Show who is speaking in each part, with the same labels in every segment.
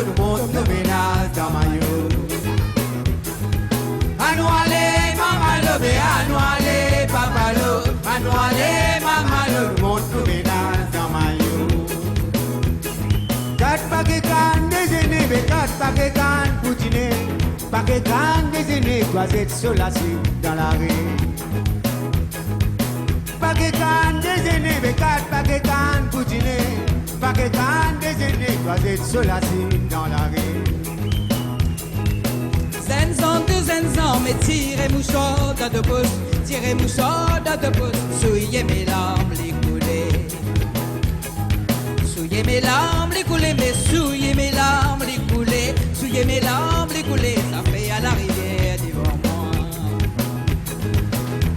Speaker 1: le monde nous ménage dans maillot. Anouale, maman le anouale, papa le, anouale, maman le monde nous ménage dans maillot. Quatre paquets cannes déjeuner, mais quatre paquets cannes pour dîner. Paquets cannes déjeuner, croisés sur la cible dans la rue. Paquets cannes déjeuner, mais quatre paquets cannes pour dîner. Paquets cannes déjeuner, croisés sur la cible dans la rue.
Speaker 2: Zenzan, mais tirez mouchon dans de pouces, tirez mouchon dans de pouces, souillez mes larmes, les coulées. Souillez mes larmes, les coulées, mais souillez mes larmes, les coulées, souillez mes larmes, les coulées, ça fait à la rivière devant moi.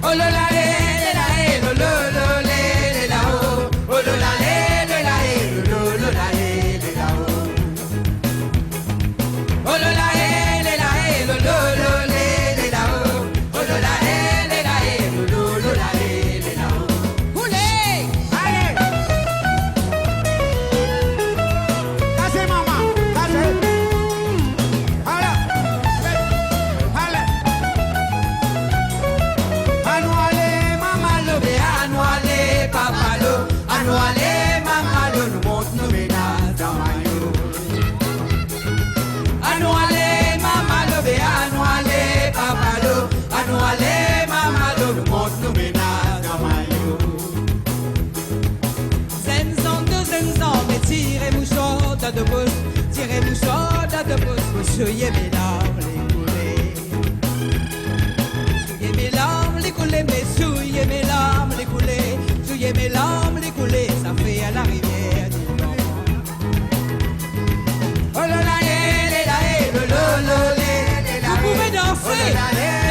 Speaker 2: Oh là là, lo lo lo le la oh, oh là là, lo lo la le la oh. Oh là là, lo lo lo le la oh, oh là là, lo lo la le la oh. Coulez,
Speaker 1: allez. Cassez maman, cassez. Allez. Anouale, maman le bé, anouale, papa le, anouale, maman le, nous monte nous ménage dans maillot. Anouale, maman le bé, anouale, papa le, anouale, maman le, nous monte nous ménage dans maillot.
Speaker 2: Zenzan, mais tirez mouchon dans de pouces, tirez mouchon dans de pouces, souillez mes larmes, les coulées. Souillez mes larmes, les coulées, mais souillez mes larmes, les coulées, souillez mes larmes, les coulées, ça fait à la rivière du Nord.
Speaker 1: Oh là là, lo lo lo le la.
Speaker 2: Vous pouvez danser,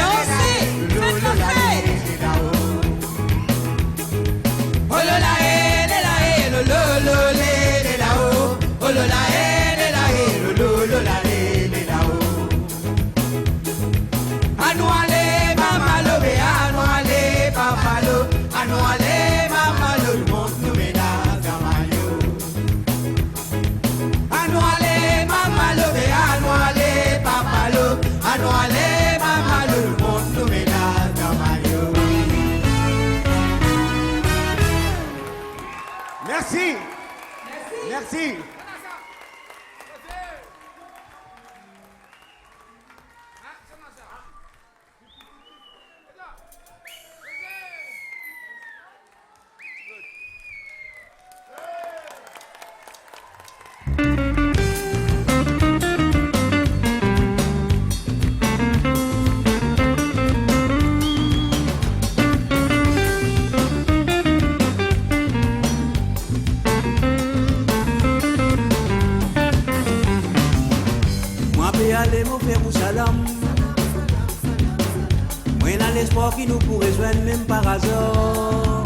Speaker 2: danser, faites la fête.
Speaker 1: Oh là là, lo lo lo le la oh, oh là là, lo lo lo la le la oh. Anouale, maman lo bé, anouale, papa lo, anouale, maman lo, le monde nous ménage dans maillot. Anouale, maman lo bé, anouale, papa lo, anouale, maman lo, le monde nous ménage dans maillot. Merci. Merci.
Speaker 3: Allez mon frère ou salam. Moi dans l'espoir qui nous pourrait joindre même par hasard.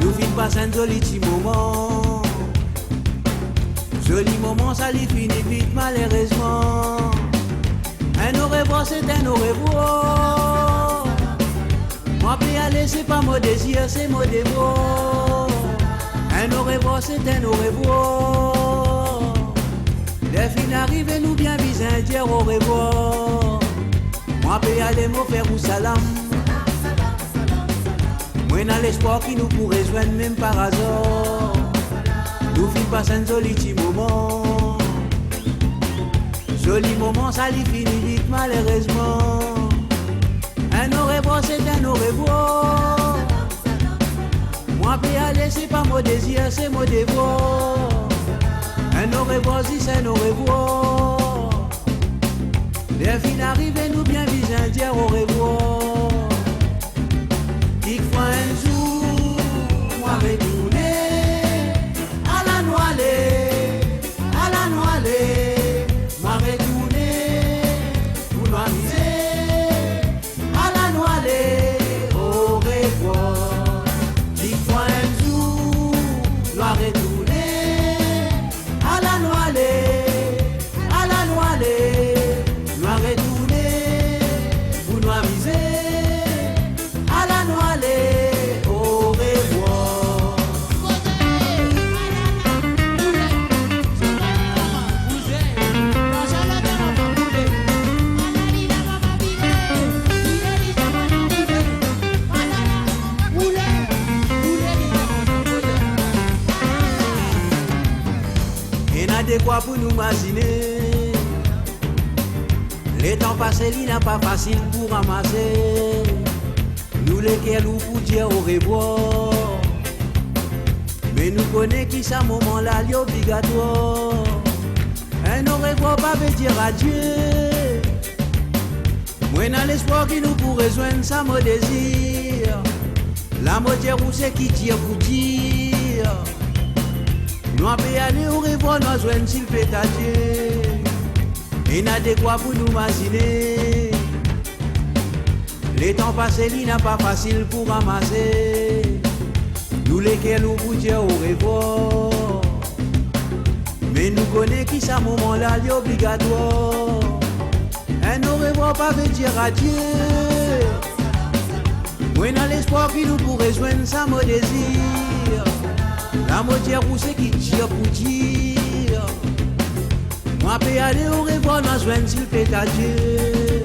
Speaker 3: Nous vivons pas un joli petit moment. Joli moment ça lui finit vite malheureusement. Un au revoir c'est un au revoir. Moi puis aller c'est pas mon désir c'est mon dévot. Un au revoir c'est un au revoir. Les filles arrivent et nous bien visent dire au revoir. Moi peux aller me faire ou salam. Moi dans l'espoir qui nous pourrait joindre même par hasard. Nous vivons pas un joli petit moment. Joli moment ça lui finit vite malheureusement. Un au revoir c'est un au revoir. Moi peux aller c'est pas mon désir c'est mon devoir. Un au revoir, si c'est un au revoir. Les filles arrivent et nous bien visent dire au revoir. Quelquefois un jour, moi retourner à la noilée, moi retourner pour nous amuser à la noilée, au revoir. Quelquefois un jour, moi retourner. À la noilée, nous retourner, vous nous Inadéquat pour nous imaginer. Les temps passés, il n'a pas facile pour ramasser. Nous lesquels ou pour dire au revoir. Mais nous connaissons qui ça moment-là, il est obligatoire. Un au revoir pas veut dire adieu. Moi dans l'espoir qui nous pourrait joindre, ça me désire. La moitié où c'est qui tire pour dire. Nous on peut aller au revoir, nous joindre s'il fait adieu. Inadéquat pour nous imaginer. Les temps passés, il n'a pas facile pour ramasser. Nous lesquels nous pour dire au revoir. Mais nous connaissons qui ça moment-là, il est obligatoire. Un au revoir pas veut dire adieu. Moi dans l'espoir qui nous pourrait joindre, ça me désire. La moitié où c'est qui tire pour dire. Moi peux aller au revoir, nous joindre s'il fait adieu.